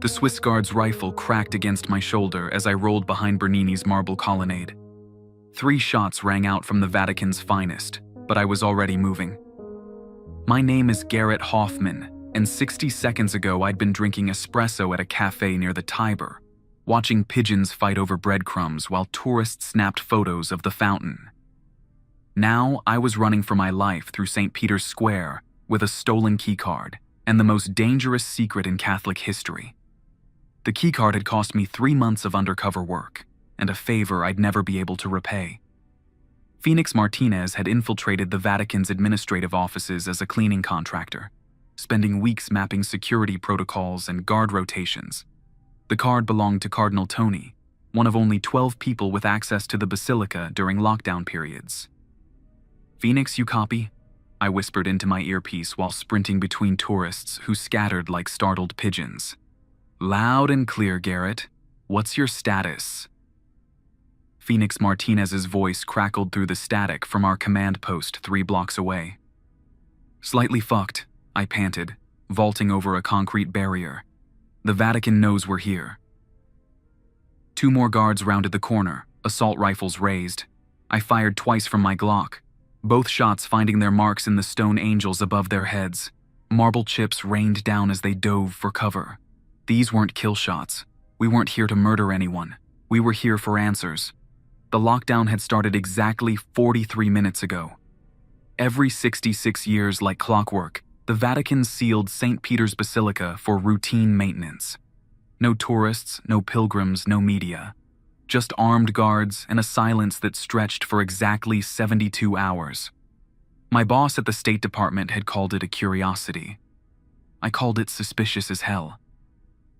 The Swiss guard's rifle cracked against my shoulder as I rolled behind Bernini's marble colonnade. 3 shots rang out from the Vatican's finest, but I was already moving. My name is Garrett Hoffman, and 60 seconds ago I'd been drinking espresso at a cafe near the Tiber, watching pigeons fight over breadcrumbs while tourists snapped photos of the fountain. Now I was running for my life through St. Peter's Square with a stolen keycard and the most dangerous secret in Catholic history. The keycard had cost me 3 months of undercover work and a favor I'd never be able to repay. Phoenix Martinez had infiltrated the Vatican's administrative offices as a cleaning contractor, spending weeks mapping security protocols and guard rotations. The card belonged to Cardinal Tony, one of only 12 people with access to the Basilica during lockdown periods. "Phoenix, you copy?" I whispered into my earpiece while sprinting between tourists who scattered like startled pigeons. "Loud and clear, Garrett. What's your status?" Phoenix Martinez's voice crackled through the static from our command post 3 blocks away. "Slightly fucked," I panted, vaulting over a concrete barrier. "The Vatican knows we're here." 2 more guards rounded the corner, assault rifles raised. I fired twice from my Glock, both shots finding their marks in the stone angels above their heads. Marble chips rained down as they dove for cover. These weren't kill shots. We weren't here to murder anyone. We were here for answers. The lockdown had started exactly 43 minutes ago. Every 66 years, like clockwork, the Vatican sealed St. Peter's Basilica for routine maintenance. No tourists, no pilgrims, no media. Just armed guards and a silence that stretched for exactly 72 hours. My boss at the State Department had called it a curiosity. I called it suspicious as hell.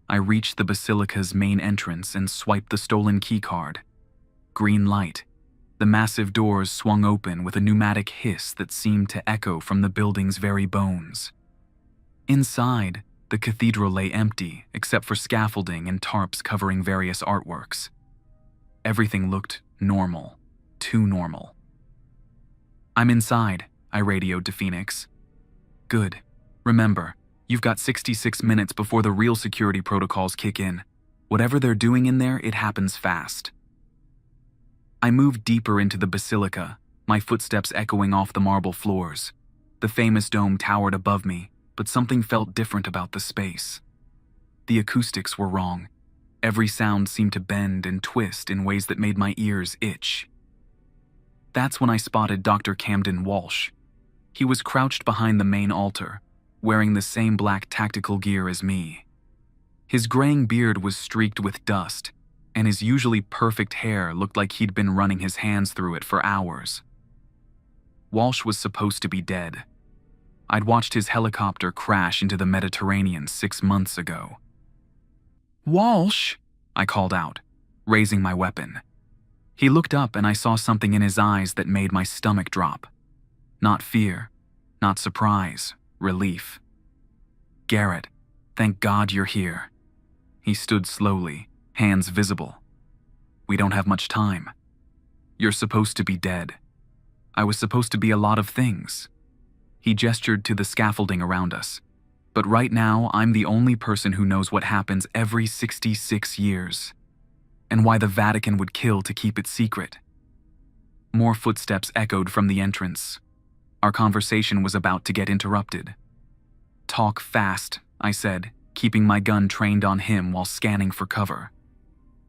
I reached the Basilica's main entrance and swiped the stolen keycard. Green light. The massive doors swung open with a pneumatic hiss that seemed to echo from the building's very bones. Inside, the cathedral lay empty except for scaffolding and tarps covering various artworks. Everything looked normal, too normal. "I'm inside," I radioed to Phoenix. "Good. Remember, you've got 66 minutes before the real security protocols kick in. Whatever they're doing in there, it happens fast." I moved deeper into the Basilica, my footsteps echoing off the marble floors. The famous dome towered above me, but something felt different about the space. The acoustics were wrong. Every sound seemed to bend and twist in ways that made my ears itch. That's when I spotted Dr. Camden Walsh. He was crouched behind the main altar, wearing the same black tactical gear as me. His graying beard was streaked with dust, and his usually perfect hair looked like he'd been running his hands through it for hours. Walsh was supposed to be dead. I'd watched his helicopter crash into the Mediterranean 6 months ago. "Walsh!" I called out, raising my weapon. He looked up and I saw something in his eyes that made my stomach drop. Not fear, not surprise, relief. "Garrett, thank God you're here." He stood slowly, hands visible. "We don't have much time. You're supposed to be dead. I was supposed to be a lot of things." He gestured to the scaffolding around us. "But right now, I'm the only person who knows what happens every 66 years, and why the Vatican would kill to keep it secret." More footsteps echoed from the entrance. Our conversation was about to get interrupted. "Talk fast," I said, keeping my gun trained on him while scanning for cover.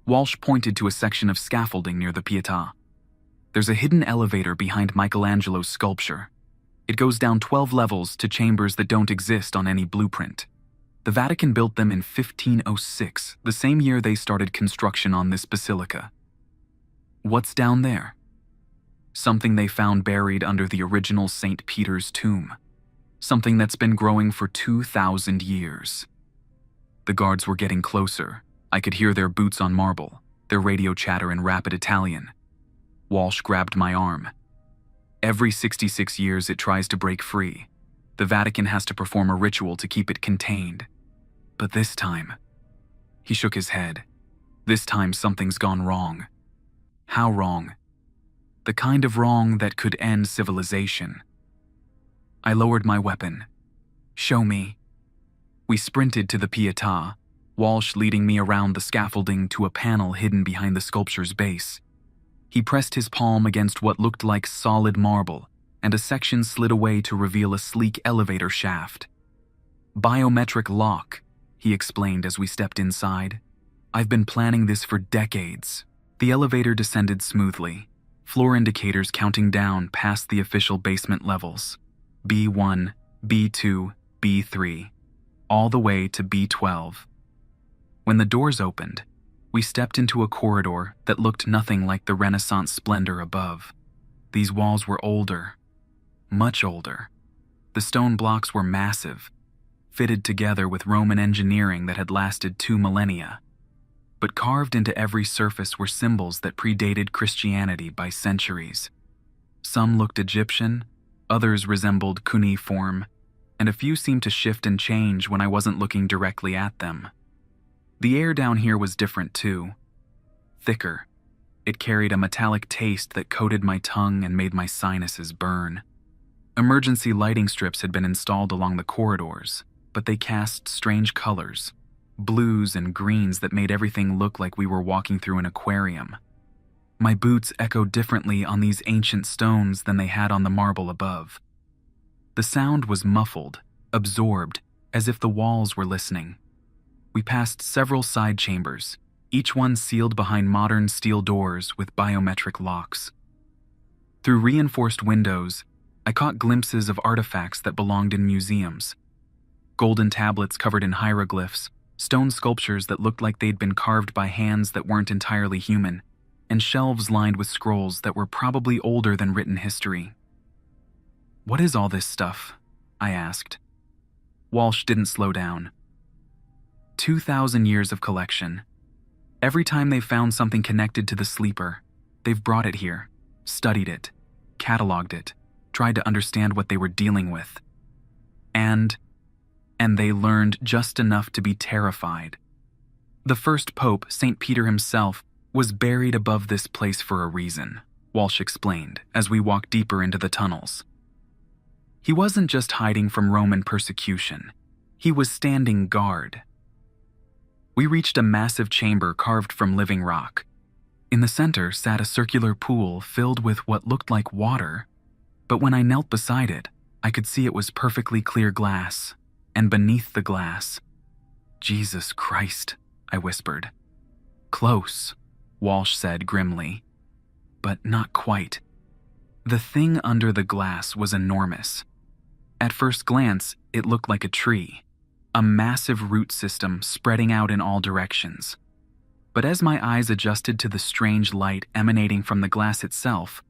Walsh pointed to a section of scaffolding near the Pietà. "There's a hidden elevator behind Michelangelo's sculpture. It goes down 12 levels to chambers that don't exist on any blueprint. The Vatican built them in 1506, the same year they started construction on this basilica." "What's down there?" "Something they found buried under the original St. Peter's tomb. Something that's been growing for 2,000 years." The guards were getting closer. I could hear their boots on marble, their radio chatter in rapid Italian. Walsh grabbed my arm. "Every 66 years it tries to break free. The Vatican has to perform a ritual to keep it contained. But this time..." He shook his head. "This time something's gone wrong." "How wrong?" "The kind of wrong that could end civilization." I lowered my weapon. "Show me." We sprinted to the Pietà. Walsh leading me around the scaffolding to a panel hidden behind the sculpture's base. He pressed his palm against what looked like solid marble, and a section slid away to reveal a sleek elevator shaft. "Biometric lock," he explained as we stepped inside. "I've been planning this for decades." The elevator descended smoothly, floor indicators counting down past the official basement levels. B1, B2, B3, all the way to B12. When the doors opened, we stepped into a corridor that looked nothing like the Renaissance splendor above. These walls were older, much older. The stone blocks were massive, fitted together with Roman engineering that had lasted 2 millennia. But carved into every surface were symbols that predated Christianity by centuries. Some looked Egyptian, others resembled cuneiform, and a few seemed to shift and change when I wasn't looking directly at them. The air down here was different too. Thicker. It carried a metallic taste that coated my tongue and made my sinuses burn. Emergency lighting strips had been installed along the corridors, but they cast strange colors. Blues and greens that made everything look like we were walking through an aquarium. My boots echoed differently on these ancient stones than they had on the marble above. The sound was muffled, absorbed, as if the walls were listening. We passed several side chambers, each one sealed behind modern steel doors with biometric locks. Through reinforced windows, I caught glimpses of artifacts that belonged in museums. Golden tablets covered in hieroglyphs, stone sculptures that looked like they'd been carved by hands that weren't entirely human, and shelves lined with scrolls that were probably older than written history. "What is all this stuff?" I asked. Walsh didn't slow down. 2,000 years of collection. Every time they've found something connected to the sleeper, they've brought it here, studied it, cataloged it, tried to understand what they were dealing with. And they learned just enough to be terrified. The first pope, St. Peter himself, was buried above this place for a reason, Walsh explained as we walked deeper into the tunnels. He wasn't just hiding from Roman persecution. He was standing guard. We reached a massive chamber carved from living rock. In the center sat a circular pool filled with what looked like water, but when I knelt beside it, I could see it was perfectly clear glass. And beneath the glass, "Jesus Christ," I whispered. "Close," Walsh said grimly, "but not quite." The thing under the glass was enormous. At first glance, it looked like a tree, a massive root system spreading out in all directions. But as my eyes adjusted to the strange light emanating from the glass itself,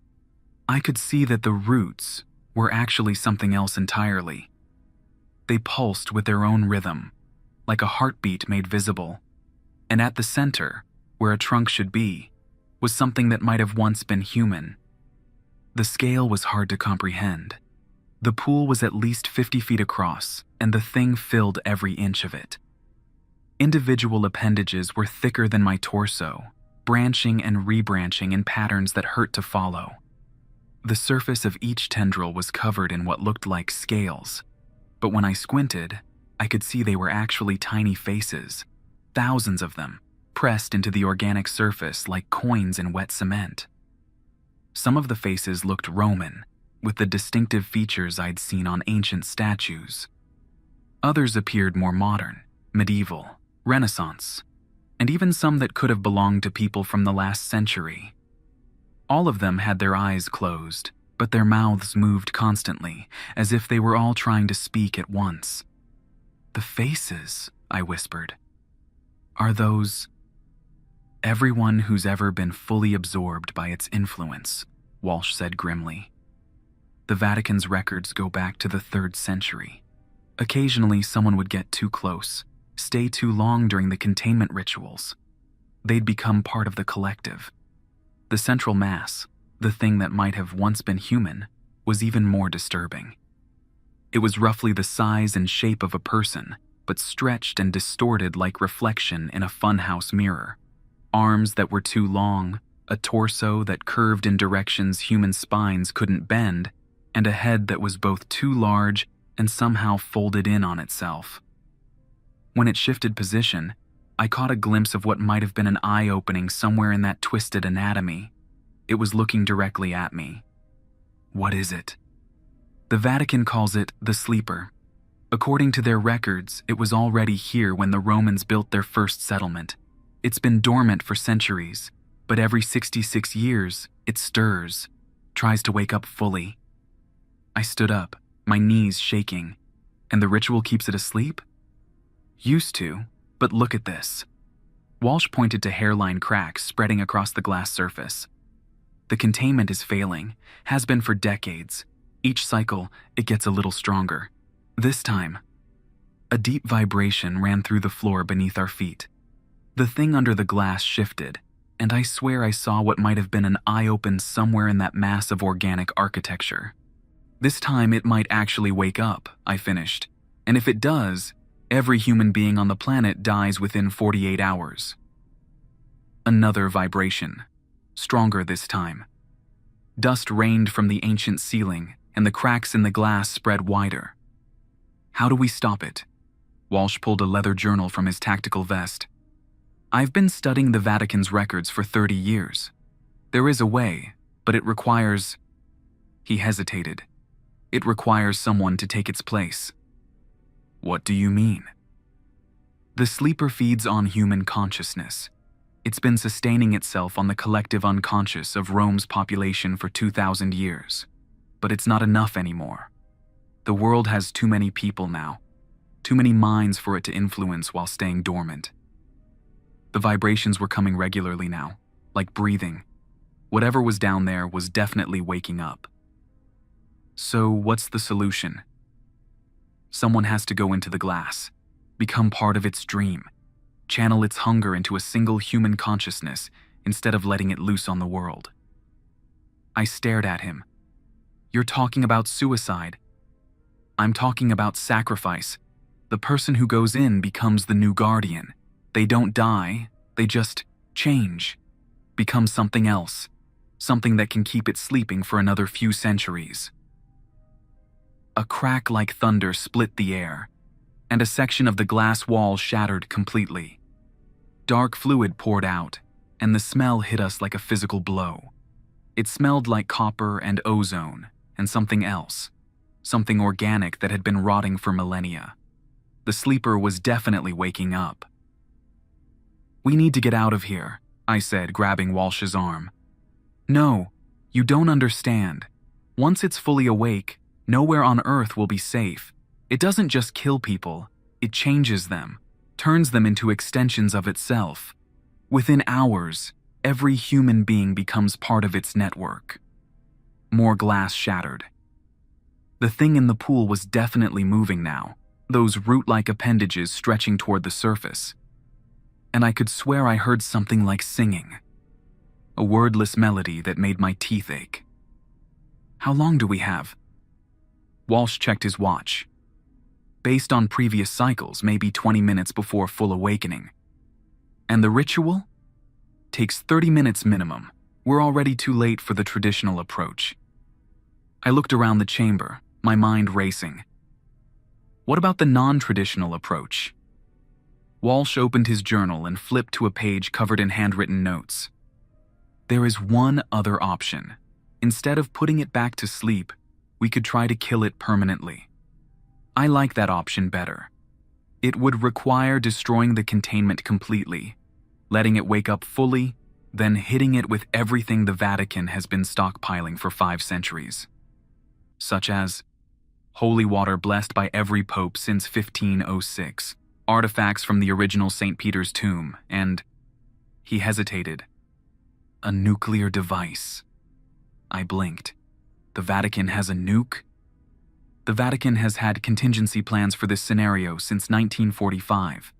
I could see that the roots were actually something else entirely. They pulsed with their own rhythm, like a heartbeat made visible. And at the center, where a trunk should be, was something that might have once been human. The scale was hard to comprehend. The pool was at least 50 feet across, and the thing filled every inch of it. Individual appendages were thicker than my torso, branching and rebranching in patterns that hurt to follow. The surface of each tendril was covered in what looked like scales, but when I squinted, I could see they were actually tiny faces, thousands of them, pressed into the organic surface like coins in wet cement. Some of the faces looked Roman, with the distinctive features I'd seen on ancient statues. Others appeared more modern, medieval, Renaissance, and even some that could have belonged to people from the last century. All of them had their eyes closed, but their mouths moved constantly, as if they were all trying to speak at once. "The faces," I whispered. "Are those everyone who's ever been fully absorbed by its influence?" Walsh said grimly. "The Vatican's records go back to the 3rd century. Occasionally, someone would get too close, stay too long during the containment rituals. They'd become part of the collective. The central mass, the thing that might have once been human, was even more disturbing. It was roughly the size and shape of a person, but stretched and distorted like reflection in a funhouse mirror. Arms that were too long, a torso that curved in directions human spines couldn't bend, and a head that was both too large and somehow folded in on itself. When it shifted position, I caught a glimpse of what might have been an eye opening somewhere in that twisted anatomy. It was looking directly at me. What is it? The Vatican calls it the sleeper. According to their records, it was already here when the Romans built their first settlement. It's been dormant for centuries, but every 66 years, it stirs, tries to wake up fully. I stood up, my knees shaking. And the ritual keeps it asleep? Used to, but look at this. Walsh pointed to hairline cracks spreading across the glass surface. The containment is failing, has been for decades. Each cycle, it gets a little stronger. This time, a deep vibration ran through the floor beneath our feet. The thing under the glass shifted, and I swear I saw what might have been an eye open somewhere in that mass of organic architecture. This time it might actually wake up, I finished. And if it does, every human being on the planet dies within 48 hours. Another vibration, stronger this time. Dust rained from the ancient ceiling, and the cracks in the glass spread wider. How do we stop it? Walsh pulled a leather journal from his tactical vest. I've been studying the Vatican's records for 30 years. There is a way, but it requires... He hesitated. It requires someone to take its place. What do you mean? The sleeper feeds on human consciousness. It's been sustaining itself on the collective unconscious of Rome's population for 2,000 years. But it's not enough anymore. The world has too many people now. Too many minds for it to influence while staying dormant. The vibrations were coming regularly now, like breathing. Whatever was down there was definitely waking up. So what's the solution? Someone has to go into the glass, become part of its dream, channel its hunger into a single human consciousness instead of letting it loose on the world. I stared at him. You're talking about suicide. I'm talking about sacrifice. The person who goes in becomes the new guardian. They don't die, they just change, become something else, something that can keep it sleeping for another few centuries. A crack like thunder split the air, and a section of the glass wall shattered completely. Dark fluid poured out, and the smell hit us like a physical blow. It smelled like copper and ozone, and something else, something organic that had been rotting for millennia. The sleeper was definitely waking up. We need to get out of here, I said, grabbing Walsh's arm. No, you don't understand. Once it's fully awake, nowhere on Earth will be safe. It doesn't just kill people, it changes them, turns them into extensions of itself. Within hours, every human being becomes part of its network. More glass shattered. The thing in the pool was definitely moving now, those root-like appendages stretching toward the surface. And I could swear I heard something like singing. A wordless melody that made my teeth ache. How long do we have? Walsh checked his watch. Based on previous cycles, maybe 20 minutes before full awakening. And the ritual? Takes 30 minutes minimum. We're already too late for the traditional approach. I looked around the chamber, my mind racing. What about the non-traditional approach? Walsh opened his journal and flipped to a page covered in handwritten notes. There is one other option. Instead of putting it back to sleep, we could try to kill it permanently. I like that option better. It would require destroying the containment completely, letting it wake up fully, then hitting it with everything the Vatican has been stockpiling for 5 centuries. Such as holy water blessed by every pope since 1506, artifacts from the original St. Peter's tomb, and... He hesitated. A nuclear device. I blinked. The Vatican has a nuke? The Vatican has had contingency plans for this scenario since 1945.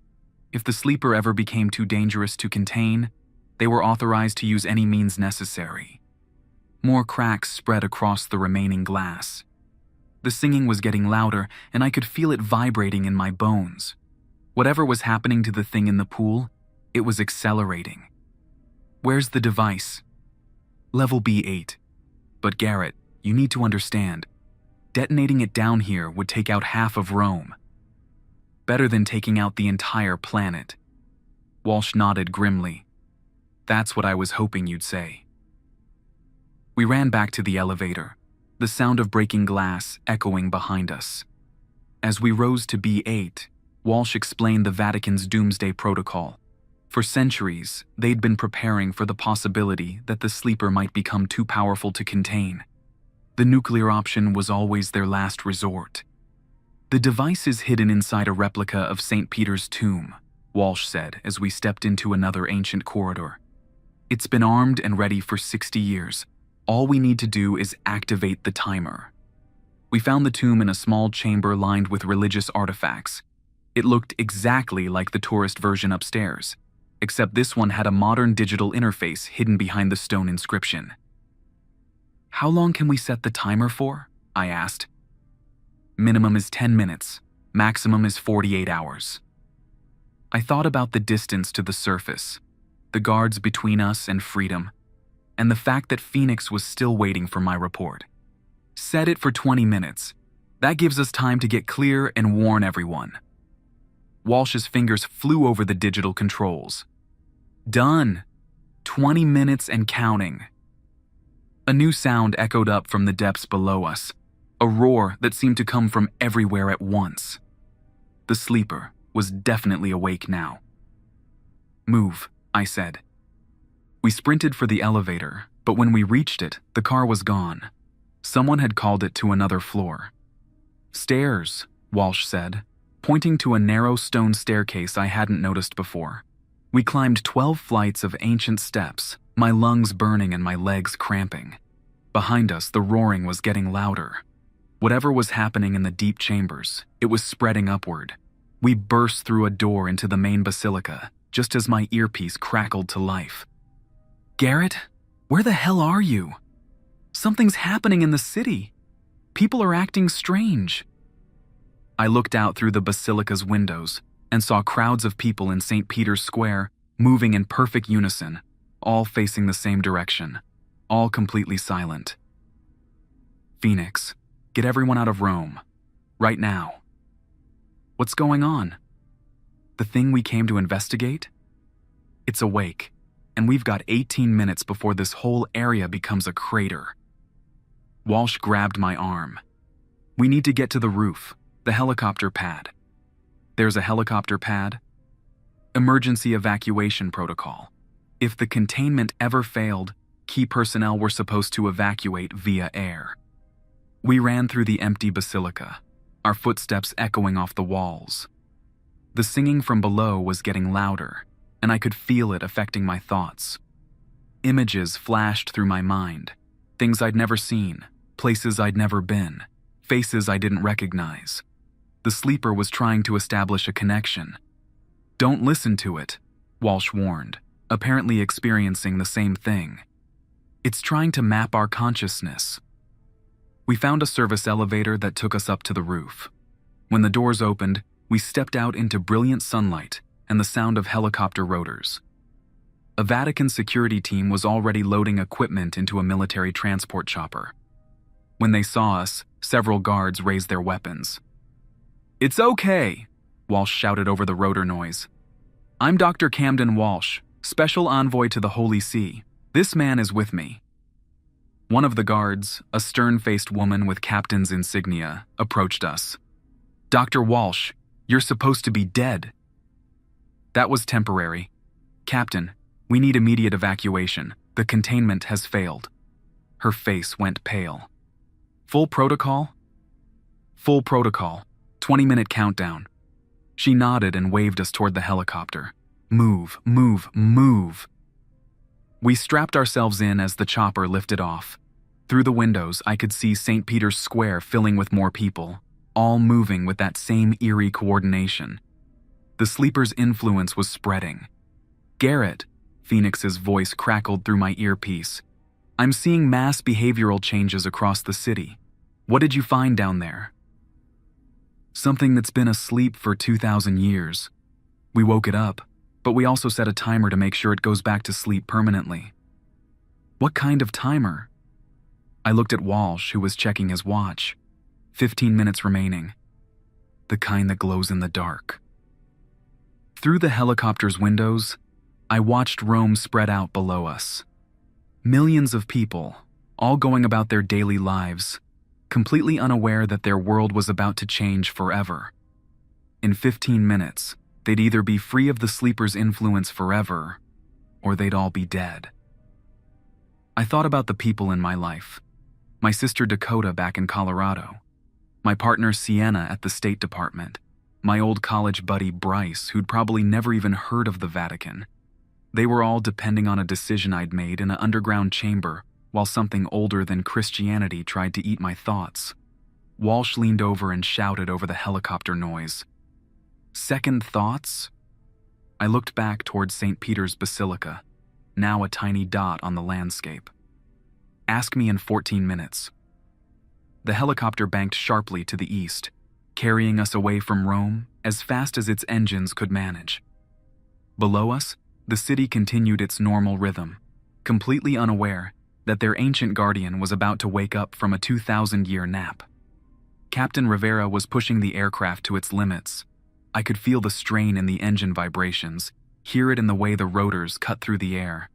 If the sleeper ever became too dangerous to contain, they were authorized to use any means necessary. More cracks spread across the remaining glass. The singing was getting louder, and I could feel it vibrating in my bones. Whatever was happening to the thing in the pool, it was accelerating. Where's the device? Level B8. But Garrett, you need to understand. Detonating it down here would take out half of Rome. Better than taking out the entire planet. Walsh nodded grimly. That's what I was hoping you'd say. We ran back to the elevator, the sound of breaking glass echoing behind us. As we rose to B8, Walsh explained the Vatican's doomsday protocol. For centuries, they'd been preparing for the possibility that the sleeper might become too powerful to contain. The nuclear option was always their last resort. The device is hidden inside a replica of St. Peter's tomb, Walsh said as we stepped into another ancient corridor. It's been armed and ready for 60 years. All we need to do is activate the timer. We found the tomb in a small chamber lined with religious artifacts. It looked exactly like the tourist version upstairs, except this one had a modern digital interface hidden behind the stone inscription. How long can we set the timer for? I asked. Minimum is 10 minutes, maximum is 48 hours. I thought about the distance to the surface, the guards between us and freedom, and the fact that Phoenix was still waiting for my report. Set it for 20 minutes. That gives us time to get clear and warn everyone. Walsh's fingers flew over the digital controls. Done. 20 minutes and counting. A new sound echoed up from the depths below us, a roar that seemed to come from everywhere at once. The sleeper was definitely awake now. Move, I said. We sprinted for the elevator, but when we reached it, the car was gone. Someone had called it to another floor. Stairs, Walsh said, pointing to a narrow stone staircase I hadn't noticed before. We climbed 12 flights of ancient steps, my lungs burning and my legs cramping. Behind us, the roaring was getting louder. Whatever was happening in the deep chambers, it was spreading upward. We burst through a door into the main basilica, just as my earpiece crackled to life. Garrett, where the hell are you? Something's happening in the city. People are acting strange. I looked out through the basilica's windows and saw crowds of people in St. Peter's Square moving in perfect unison, all facing the same direction, all completely silent. Phoenix, get everyone out of Rome. Right now. What's going on? The thing we came to investigate? It's awake, and we've got 18 minutes before this whole area becomes a crater. Walsh grabbed my arm. We need to get to the roof, the helicopter pad. There's a helicopter pad? Emergency evacuation protocol. If the containment ever failed, key personnel were supposed to evacuate via air. We ran through the empty basilica, our footsteps echoing off the walls. The singing from below was getting louder, and I could feel it affecting my thoughts. Images flashed through my mind, things I'd never seen, places I'd never been, faces I didn't recognize. The sleeper was trying to establish a connection. Don't listen to it, Walsh warned, apparently experiencing the same thing. It's trying to map our consciousness. We found a service elevator that took us up to the roof. When the doors opened, we stepped out into brilliant sunlight and the sound of helicopter rotors. A Vatican security team was already loading equipment into a military transport chopper. When they saw us, several guards raised their weapons. It's okay, Walsh shouted over the rotor noise. I'm Dr. Camden Walsh, Special Envoy to the Holy See. This man is with me. One of the guards, a stern-faced woman with captain's insignia, approached us. Dr. Walsh, you're supposed to be dead. That was temporary. Captain, we need immediate evacuation. The containment has failed. Her face went pale. Full protocol? Full protocol. 20-minute countdown. She nodded and waved us toward the helicopter. Move, move, move. We strapped ourselves in as the chopper lifted off. Through the windows, I could see St. Peter's Square filling with more people, all moving with that same eerie coordination. The sleeper's influence was spreading. Garrett, Phoenix's voice crackled through my earpiece. I'm seeing mass behavioral changes across the city. What did you find down there? Something that's been asleep for 2,000 years. We woke it up, but we also set a timer to make sure it goes back to sleep permanently. What kind of timer? I looked at Walsh, who was checking his watch. 15 minutes remaining. The kind that glows in the dark. Through the helicopter's windows, I watched Rome spread out below us. Millions of people, all going about their daily lives, completely unaware that their world was about to change forever. In 15 minutes, they'd either be free of the sleeper's influence forever, or they'd all be dead. I thought about the people in my life. My sister Dakota back in Colorado, my partner Sienna at the State Department, my old college buddy Bryce, who'd probably never even heard of the Vatican. They were all depending on a decision I'd made in an underground chamber while something older than Christianity tried to eat my thoughts. Walsh leaned over and shouted over the helicopter noise. Second thoughts? I looked back towards St. Peter's Basilica, now a tiny dot on the landscape. Ask me in 14 minutes. The helicopter banked sharply to the east, carrying us away from Rome as fast as its engines could manage. Below us, the city continued its normal rhythm, completely unaware that their ancient guardian was about to wake up from a 2,000-year nap. Captain Rivera was pushing the aircraft to its limits. I could feel the strain in the engine vibrations, hear it in the way the rotors cut through the air.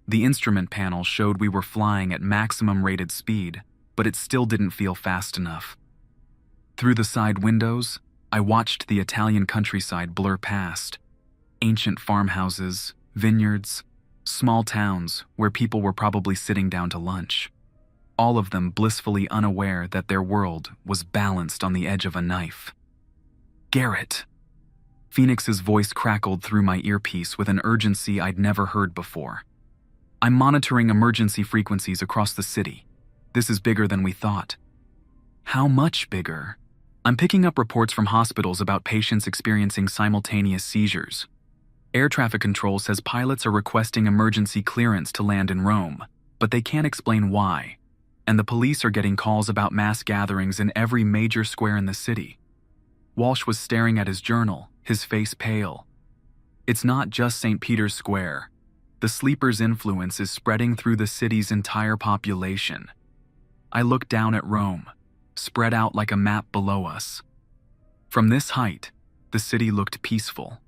The instrument panel showed we were flying at maximum rated speed, but it still didn't feel fast enough. Through the side windows, I watched the Italian countryside blur past. Ancient farmhouses, vineyards, small towns where people were probably sitting down to lunch. All of them blissfully unaware that their world was balanced on the edge of a knife. Garrett! Phoenix's voice crackled through my earpiece with an urgency I'd never heard before. I'm monitoring emergency frequencies across the city. This is bigger than we thought. How much bigger? I'm picking up reports from hospitals about patients experiencing simultaneous seizures. Air traffic control says pilots are requesting emergency clearance to land in Rome, but they can't explain why. And the police are getting calls about mass gatherings in every major square in the city. Walsh was staring at his journal, his face pale. It's not just St. Peter's Square. The sleeper's influence is spreading through the city's entire population. I looked down at Rome, spread out like a map below us. From this height, the city looked peaceful.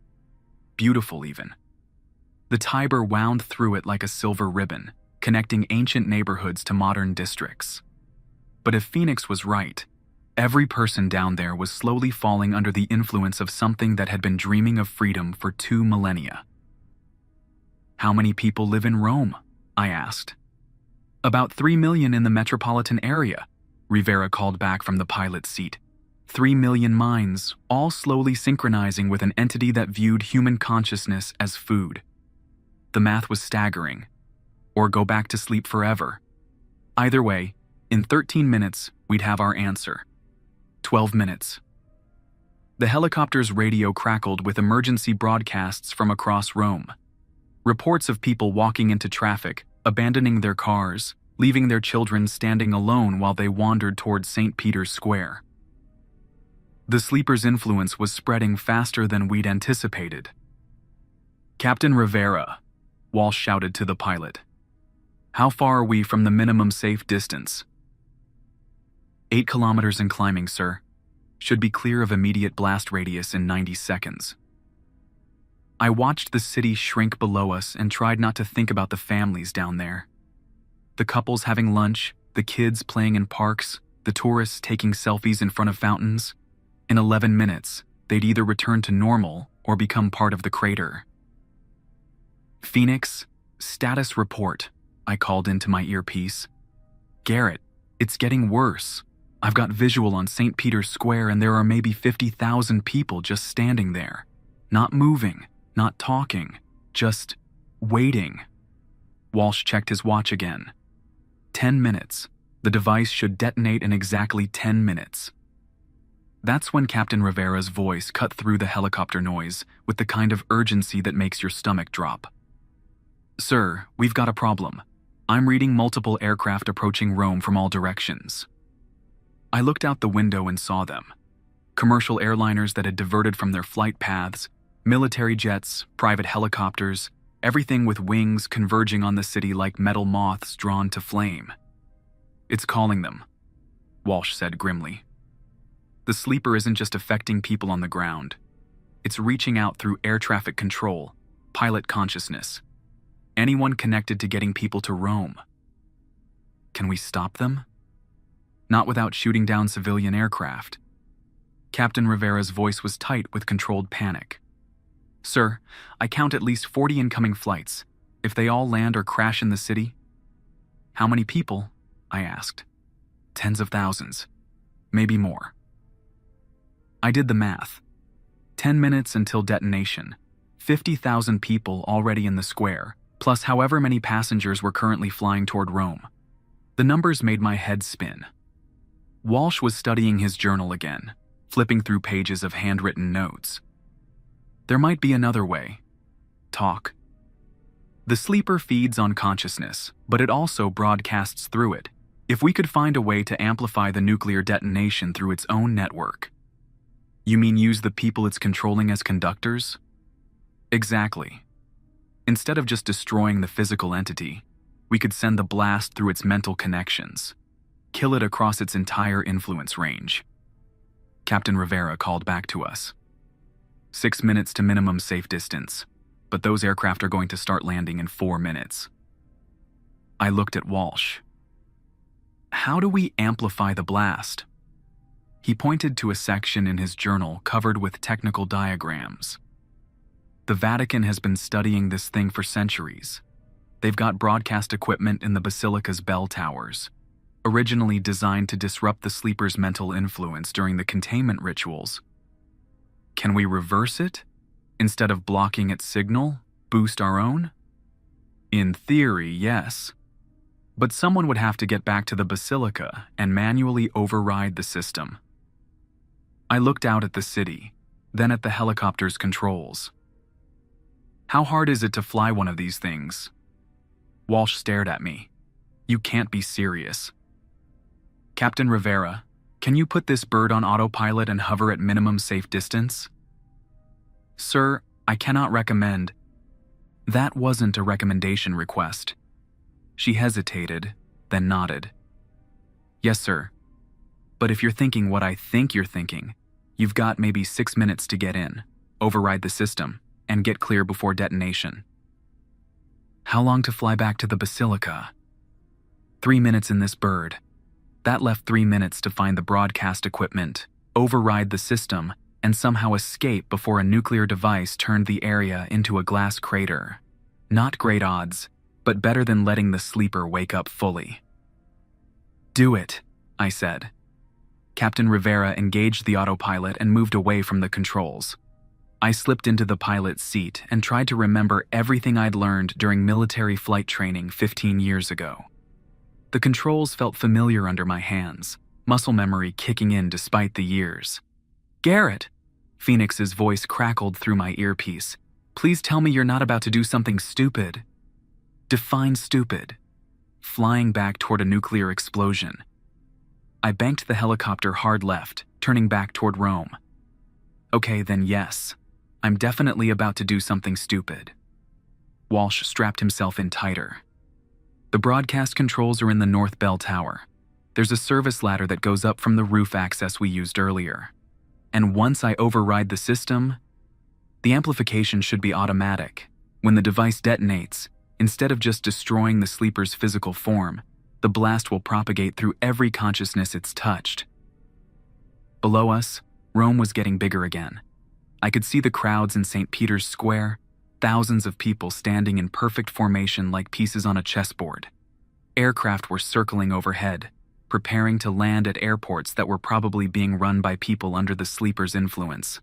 Beautiful even. The Tiber wound through it like a silver ribbon, connecting ancient neighborhoods to modern districts. But if Phoenix was right, every person down there was slowly falling under the influence of something that had been dreaming of freedom for 2 millennia. How many people live in Rome? I asked. About 3 million in the metropolitan area, Rivera called back from the pilot's seat. 3 million minds, all slowly synchronizing with an entity that viewed human consciousness as food. The math was staggering. Or go back to sleep forever. Either way, in 13 minutes, we'd have our answer. 12 minutes. The helicopter's radio crackled with emergency broadcasts from across Rome. Reports of people walking into traffic, abandoning their cars, leaving their children standing alone while they wandered toward St. Peter's Square. The sleeper's influence was spreading faster than we'd anticipated. Captain Rivera, Walsh shouted to the pilot. How far are we from the minimum safe distance? 8 kilometers and climbing, sir. Should be clear of immediate blast radius in 90 seconds. I watched the city shrink below us and tried not to think about the families down there. The couples having lunch, the kids playing in parks, the tourists taking selfies in front of fountains. In 11 minutes, they'd either return to normal or become part of the crater. Phoenix, status report, I called into my earpiece. Garrett, it's getting worse. I've got visual on St. Peter's Square and there are maybe 50,000 people just standing there. Not moving, not talking, just waiting. Walsh checked his watch again. 10 minutes. The device should detonate in exactly 10 minutes. That's when Captain Rivera's voice cut through the helicopter noise with the kind of urgency that makes your stomach drop. Sir, we've got a problem. I'm reading multiple aircraft approaching Rome from all directions. I looked out the window and saw them. Commercial airliners that had diverted from their flight paths, military jets, private helicopters, everything with wings converging on the city like metal moths drawn to flame. It's calling them, Walsh said grimly. The sleeper isn't just affecting people on the ground. It's reaching out through air traffic control, pilot consciousness. Anyone connected to getting people to Rome. Can we stop them? Not without shooting down civilian aircraft. Captain Rivera's voice was tight with controlled panic. Sir, I count at least 40 incoming flights. If they all land or crash in the city? How many people? I asked. Tens of thousands. Maybe more. I did the math. 10 minutes until detonation. 50,000 people already in the square, plus however many passengers were currently flying toward Rome. The numbers made my head spin. Walsh was studying his journal again, flipping through pages of handwritten notes. There might be another way. Talk. The sleeper feeds on consciousness, but it also broadcasts through it. If we could find a way to amplify the nuclear detonation through its own network. You mean use the people it's controlling as conductors? Exactly. Instead of just destroying the physical entity, we could send the blast through its mental connections, kill it across its entire influence range. Captain Rivera called back to us. 6 minutes to minimum safe distance, but those aircraft are going to start landing in 4 minutes. I looked at Walsh. How do we amplify the blast? He pointed to a section in his journal covered with technical diagrams. The Vatican has been studying this thing for centuries. They've got broadcast equipment in the Basilica's bell towers, originally designed to disrupt the sleeper's mental influence during the containment rituals. Can we reverse it? Instead of blocking its signal, boost our own? In theory, yes. But someone would have to get back to the Basilica and manually override the system. I looked out at the city, then at the helicopter's controls. How hard is it to fly one of these things? Walsh stared at me. You can't be serious. Captain Rivera, can you put this bird on autopilot and hover at minimum safe distance? Sir, I cannot recommend. That wasn't a recommendation request. She hesitated, then nodded. Yes, sir. But if you're thinking what I think you're thinking, you've got maybe 6 minutes to get in, override the system, and get clear before detonation. How long to fly back to the Basilica? 3 minutes in this bird. That left 3 minutes to find the broadcast equipment, override the system, and somehow escape before a nuclear device turned the area into a glass crater. Not great odds, but better than letting the sleeper wake up fully. Do it, I said. Captain Rivera engaged the autopilot and moved away from the controls. I slipped into the pilot's seat and tried to remember everything I'd learned during military flight training 15 years ago. The controls felt familiar under my hands, muscle memory kicking in despite the years. Garrett! Phoenix's voice crackled through my earpiece. Please tell me you're not about to do something stupid. Define stupid. Flying back toward a nuclear explosion. I banked the helicopter hard left, turning back toward Rome. Okay, then yes. I'm definitely about to do something stupid. Walsh strapped himself in tighter. The broadcast controls are in the North Bell Tower. There's a service ladder that goes up from the roof access we used earlier. And once I override the system, the amplification should be automatic. When the device detonates, instead of just destroying the sleeper's physical form, the blast will propagate through every consciousness it's touched. Below us, Rome was getting bigger again. I could see the crowds in St. Peter's Square, thousands of people standing in perfect formation like pieces on a chessboard. Aircraft were circling overhead, preparing to land at airports that were probably being run by people under the sleeper's influence.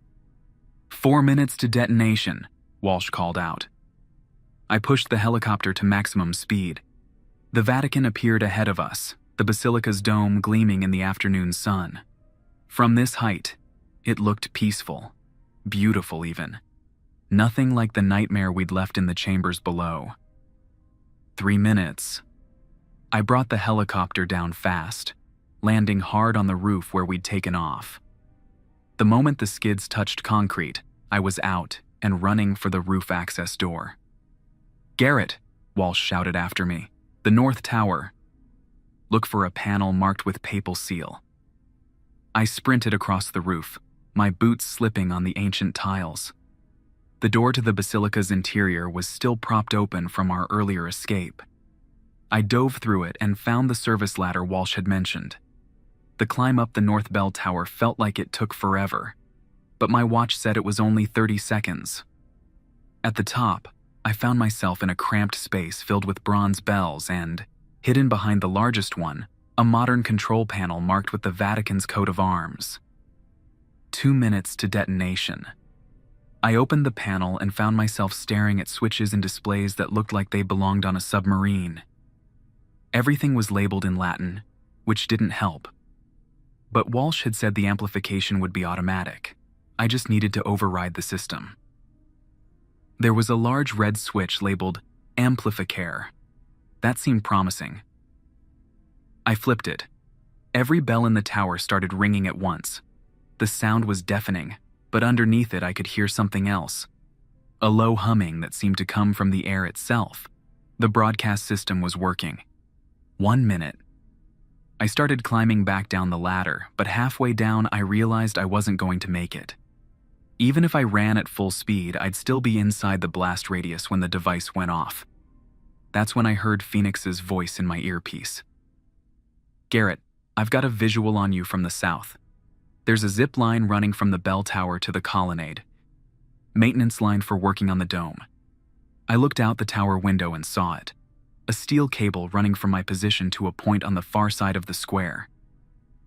4 minutes to detonation, Walsh called out. I pushed the helicopter to maximum speed. The Vatican appeared ahead of us, the Basilica's dome gleaming in the afternoon sun. From this height, it looked peaceful, beautiful even. Nothing like the nightmare we'd left in the chambers below. 3 minutes. I brought the helicopter down fast, landing hard on the roof where we'd taken off. The moment the skids touched concrete, I was out and running for the roof access door. Garrett, Walsh shouted after me. The North Tower. Look for a panel marked with papal seal. I sprinted across the roof, my boots slipping on the ancient tiles. The door to the Basilica's interior was still propped open from our earlier escape. I dove through it and found the service ladder Walsh had mentioned. The climb up the North Bell Tower felt like it took forever, but my watch said it was only 30 seconds. At the top, I found myself in a cramped space filled with bronze bells and, hidden behind the largest one, a modern control panel marked with the Vatican's coat of arms. 2 minutes to detonation. I opened the panel and found myself staring at switches and displays that looked like they belonged on a submarine. Everything was labeled in Latin, which didn't help. But Walsh had said the amplification would be automatic. I just needed to override the system. There was a large red switch labeled Amplificare. That seemed promising. I flipped it. Every bell in the tower started ringing at once. The sound was deafening, but underneath it I could hear something else. A low humming that seemed to come from the air itself. The broadcast system was working. 1 minute. I started climbing back down the ladder, but halfway down I realized I wasn't going to make it. Even if I ran at full speed, I'd still be inside the blast radius when the device went off. That's when I heard Phoenix's voice in my earpiece. "Garrett, I've got a visual on you from the south. There's a zip line running from the bell tower to the colonnade. Maintenance line for working on the dome." I looked out the tower window and saw it. A steel cable running from my position to a point on the far side of the square.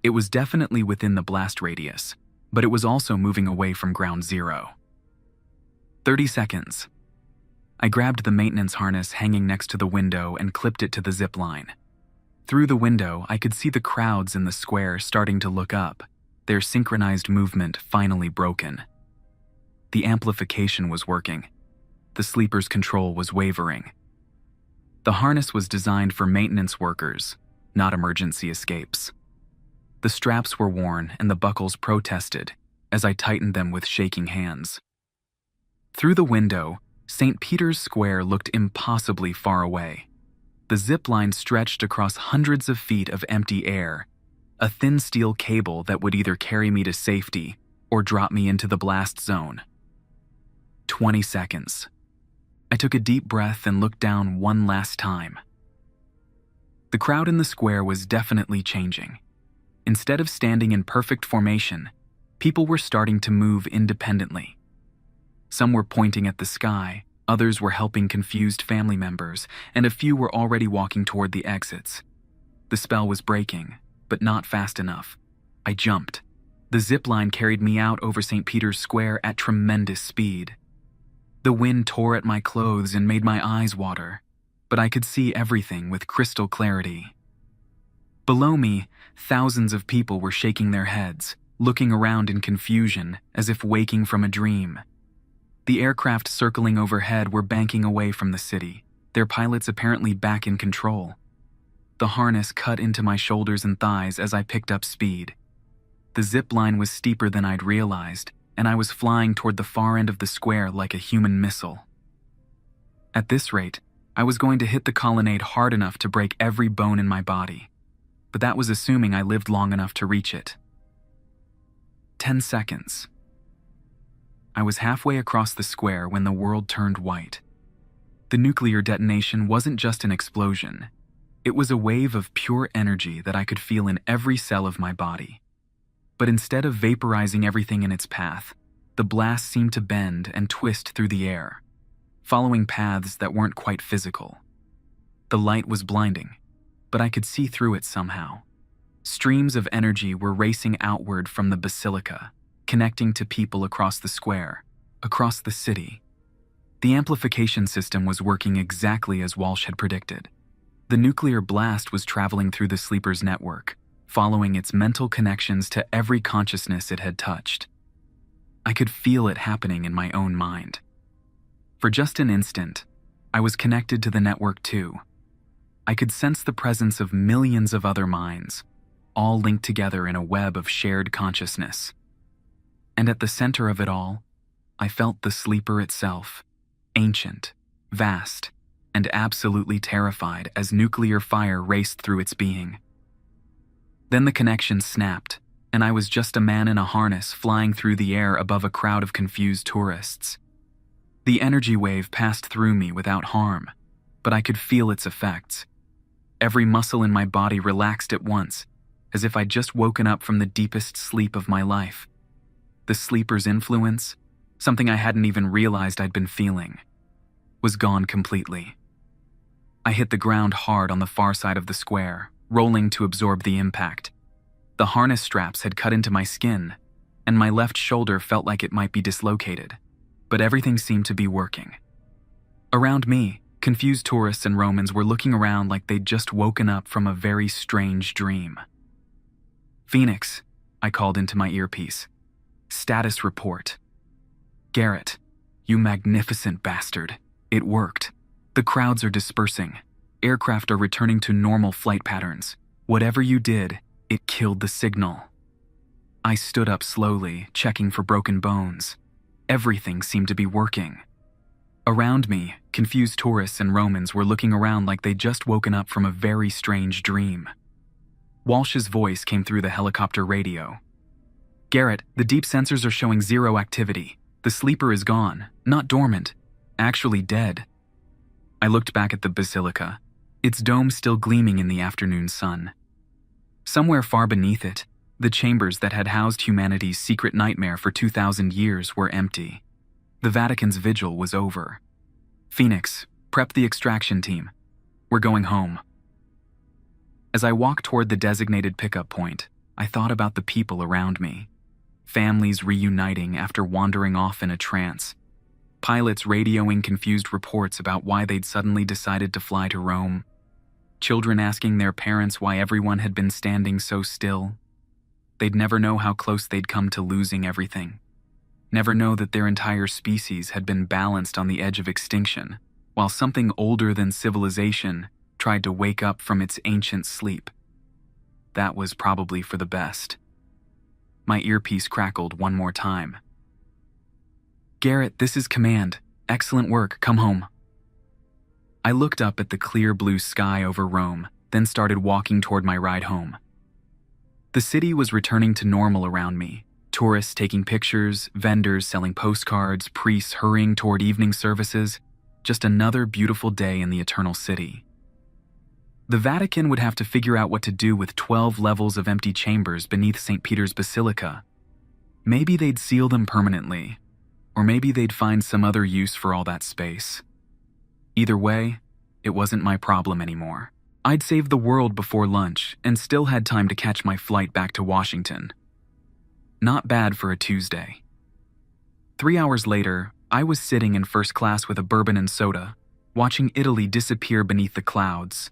It was definitely within the blast radius, but it was also moving away from ground zero. 30 seconds. I grabbed the maintenance harness hanging next to the window and clipped it to the zip line. Through the window, I could see the crowds in the square starting to look up, their synchronized movement finally broken. The amplification was working. The sleeper's control was wavering. The harness was designed for maintenance workers, not emergency escapes. The straps were worn and the buckles protested as I tightened them with shaking hands. Through the window, St. Peter's Square looked impossibly far away. The zip line stretched across hundreds of feet of empty air, a thin steel cable that would either carry me to safety or drop me into the blast zone. 20 seconds. I took a deep breath and looked down one last time. The crowd in the square was definitely changing. Instead of standing in perfect formation, people were starting to move independently. Some were pointing at the sky, others were helping confused family members, and a few were already walking toward the exits. The spell was breaking, but not fast enough. I jumped. The zip line carried me out over St. Peter's Square at tremendous speed. The wind tore at my clothes and made my eyes water, but I could see everything with crystal clarity. Below me, thousands of people were shaking their heads, looking around in confusion, as if waking from a dream. The aircraft circling overhead were banking away from the city, their pilots apparently back in control. The harness cut into my shoulders and thighs as I picked up speed. The zip line was steeper than I'd realized, and I was flying toward the far end of the square like a human missile. At this rate, I was going to hit the colonnade hard enough to break every bone in my body, but that was assuming I lived long enough to reach it. 10 seconds. I was halfway across the square when the world turned white. The nuclear detonation wasn't just an explosion. It was a wave of pure energy that I could feel in every cell of my body. But instead of vaporizing everything in its path, the blast seemed to bend and twist through the air, following paths that weren't quite physical. The light was blinding, but I could see through it somehow. Streams of energy were racing outward from the Basilica, connecting to people across the square, across the city. The amplification system was working exactly as Walsh had predicted. The nuclear blast was traveling through the sleeper's network, following its mental connections to every consciousness it had touched. I could feel it happening in my own mind. For just an instant, I was connected to the network too. I could sense the presence of millions of other minds, all linked together in a web of shared consciousness. And at the center of it all, I felt the sleeper itself, ancient, vast, and absolutely terrified as nuclear fire raced through its being. Then the connection snapped, and I was just a man in a harness flying through the air above a crowd of confused tourists. The energy wave passed through me without harm, but I could feel its effects. Every muscle in my body relaxed at once, as if I'd just woken up from the deepest sleep of my life. The sleeper's influence, something I hadn't even realized I'd been feeling, was gone completely. I hit the ground hard on the far side of the square, rolling to absorb the impact. The harness straps had cut into my skin, and my left shoulder felt like it might be dislocated, but everything seemed to be working. Around me, confused tourists and Romans were looking around like they'd just woken up from a very strange dream. "Phoenix," I called into my earpiece. "Status report." "Garrett, you magnificent bastard. It worked. The crowds are dispersing. Aircraft are returning to normal flight patterns. Whatever you did, it killed the signal." I stood up slowly, checking for broken bones. Everything seemed to be working. Around me, confused tourists and Romans were looking around like they'd just woken up from a very strange dream. Walsh's voice came through the helicopter radio. "Garrett, the deep sensors are showing zero activity. The sleeper is gone, not dormant, actually dead." I looked back at the Basilica, its dome still gleaming in the afternoon sun. Somewhere far beneath it, the chambers that had housed humanity's secret nightmare for 2,000 years were empty. The Vatican's vigil was over. "Phoenix, prep the extraction team. We're going home." As I walked toward the designated pickup point, I thought about the people around me. Families reuniting after wandering off in a trance. Pilots radioing confused reports about why they'd suddenly decided to fly to Rome. Children asking their parents why everyone had been standing so still. They'd never know how close they'd come to losing everything. Never know that their entire species had been balanced on the edge of extinction, while something older than civilization tried to wake up from its ancient sleep. That was probably for the best. My earpiece crackled one more time. "Garrett, this is command. Excellent work, come home." I looked up at the clear blue sky over Rome, then started walking toward my ride home. The city was returning to normal around me. Tourists taking pictures, vendors selling postcards, priests hurrying toward evening services. Just another beautiful day in the Eternal City. The Vatican would have to figure out what to do with 12 levels of empty chambers beneath St. Peter's Basilica. Maybe they'd seal them permanently, or maybe they'd find some other use for all that space. Either way, it wasn't my problem anymore. I'd saved the world before lunch and still had time to catch my flight back to Washington. Not bad for a Tuesday. 3 hours later, I was sitting in first class with a bourbon and soda, watching Italy disappear beneath the clouds.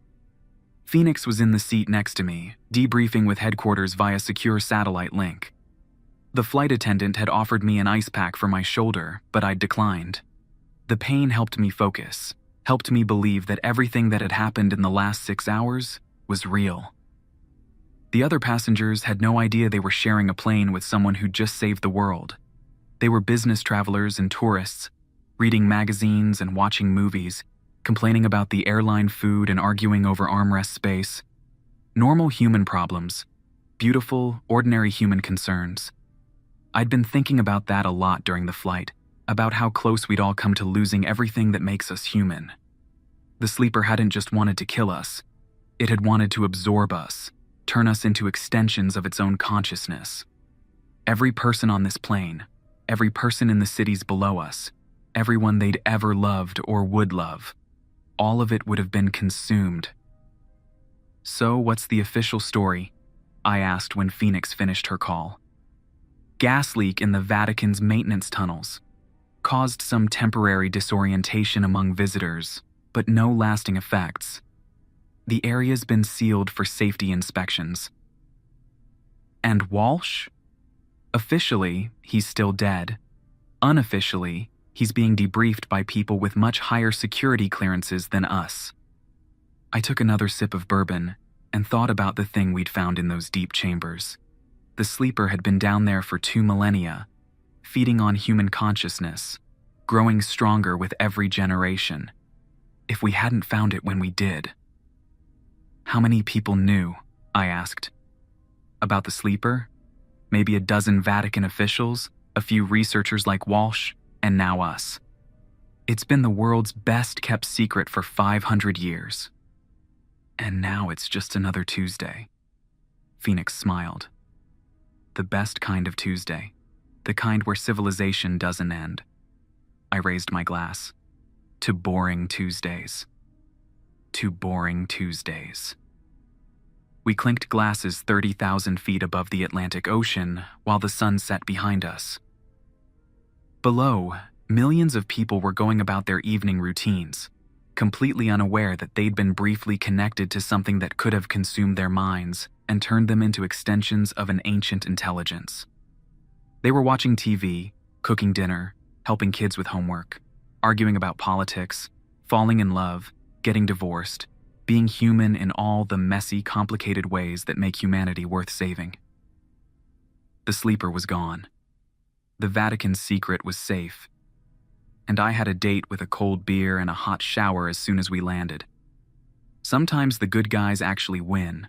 Phoenix was in the seat next to me, debriefing with headquarters via secure satellite link. The flight attendant had offered me an ice pack for my shoulder, but I'd declined. The pain helped me focus, helped me believe that everything that had happened in the last 6 hours was real. The other passengers had no idea they were sharing a plane with someone who'd just saved the world. They were business travelers and tourists, reading magazines and watching movies, complaining about the airline food and arguing over armrest space. Normal human problems, beautiful, ordinary human concerns. I'd been thinking about that a lot during the flight, about how close we'd all come to losing everything that makes us human. The sleeper hadn't just wanted to kill us, it had wanted to absorb us, turn us into extensions of its own consciousness. Every person on this plane, every person in the cities below us, everyone they'd ever loved or would love, all of it would have been consumed. "So, what's the official story?" I asked when Phoenix finished her call. "Gas leak in the Vatican's maintenance tunnels. Caused some temporary disorientation among visitors, but no lasting effects. The area's been sealed for safety inspections." "And Walsh?" "Officially, he's still dead. Unofficially, he's being debriefed by people with much higher security clearances than us." I took another sip of bourbon and thought about the thing we'd found in those deep chambers. The sleeper had been down there for 2 millennia, feeding on human consciousness, growing stronger with every generation. If we hadn't found it when we did. "How many people knew?" I asked. "About the sleeper?" maybe a dozen Vatican officials, a few researchers like Walsh, and now us. It's been the world's best-kept secret for 500 years. And now it's just another Tuesday. Phoenix smiled. The best kind of Tuesday. The kind where civilization doesn't end. I raised my glass. To boring Tuesdays. To boring Tuesdays. We clinked glasses 30,000 feet above the Atlantic Ocean while the sun set behind us. Below, millions of people were going about their evening routines, completely unaware that they'd been briefly connected to something that could have consumed their minds and turned them into extensions of an ancient intelligence. They were watching TV, cooking dinner, helping kids with homework, arguing about politics, falling in love, getting divorced, being human in all the messy, complicated ways that make humanity worth saving. The sleeper was gone. The Vatican's secret was safe. And I had a date with a cold beer and a hot shower as soon as we landed. Sometimes the good guys actually win.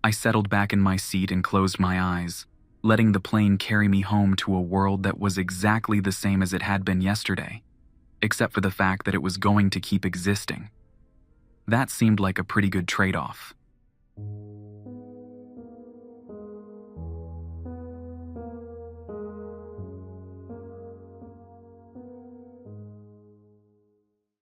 I settled back in my seat and closed my eyes, letting the plane carry me home to a world that was exactly the same as it had been yesterday, except for the fact that it was going to keep existing. That seemed like a pretty good trade-off.